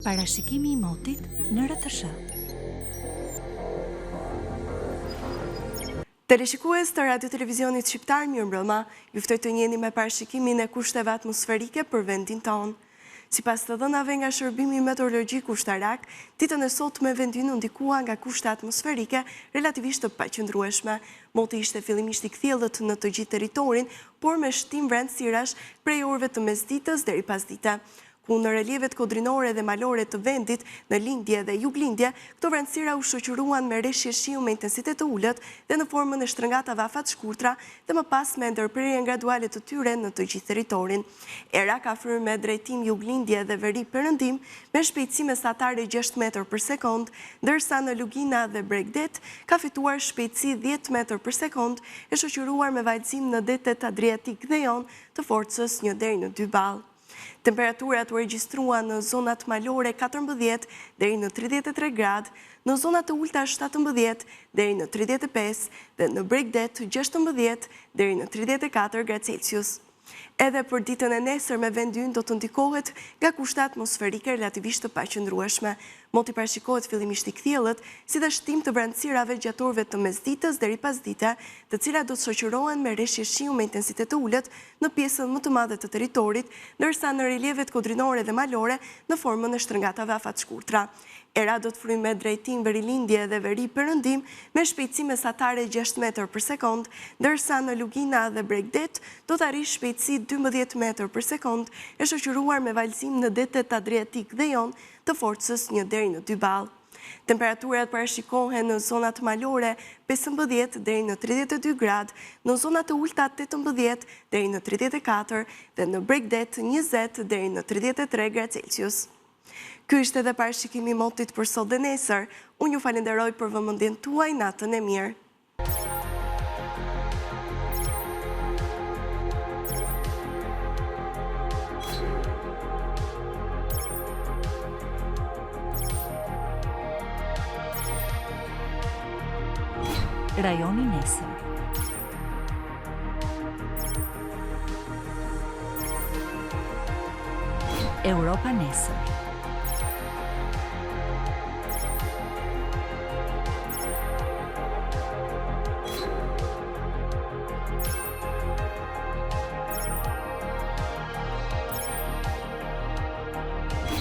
Parashikimi I motit në RTS. Teleshikues të Radio Televizionit Shqiptar, mirëmbrëma, juftoj të njeni me parashikimin e kushteve atmosferike për vendin tonë. Sipas të dhënave nga shërbimi meteorologjik ushtarak, ditën e sotme vendin u ndikua nga kushte atmosferike relativisht të paqëndrueshme. Moti ishte fillimisht I kthjellët në të gjithë territorin, por me shtim vrenësirash prej orëve të mesditës deri pasdite. Ku në relievet kodrinore dhe malore të vendit, në lindje dhe juglindje, këto vrenësira u shoqëruan me reshje shiu me intensitet të ullët dhe në formën e shtrëngatave afat shkurtra dhe më pas me ndërprerjen graduale të tyre në të gjithë territorin. Era ka fryrë me drejtim juglindje dhe veri perëndim me shpejtësi mesatare 6 metër për sekond, ndërsa në Lugina dhe Bregdet ka fituar shpejtësi 10 metër për sekond e shoqëruar me vajtësim në detet Adriatik dhe Jon të forcës 1 deri në 2 ball. Temperaturat u regjistruan në zonat malore 14 deri në 33 gradë, në zonat të ulta 17 deri në 35 dhe në Bregdet 16 deri në 34 gradë Celsius. Edhe për ditën e nesër me vendin do të ndikohet nga kushte atmosferike relativisht të paqëndrueshme. Moti parashikohet fillimisht I kthjellët, si dhe shtim të vranësirave gjatë orëve të mesditës deri pasdite, të cilat do të shoqërohen me reshje shiu me intensitet të ulët në pjesën më të madhe të territorit, ndërsa në relievet kodrinore dhe malore në formën e shtrëngatave afat shkurtra. Era do të fryjë me drejtim verilindje dhe veri perëndim me shpejtësi mesatare 6 metër për sekond, ndërsa në Lugina dhe Bregdet do të arrijë shpejtësi 12 metër për sekond e shoqëruar me valësim në detet Adriatik dhe Jon të forcës 1 deri në 2 ball. Temperaturat parashikohen në zonat malore 15 deri në 32 gradë, në zonat të ulta 18 deri në 34 dhe në Bregdet 20 deri në 33 gradë Celsius. Ky ishte edhe parashikimi I motit për sot dhe nesër. Unë ju falenderoj për vëmendjen tuaj, natën e mirë. Rajoni nesër. Europa nesër.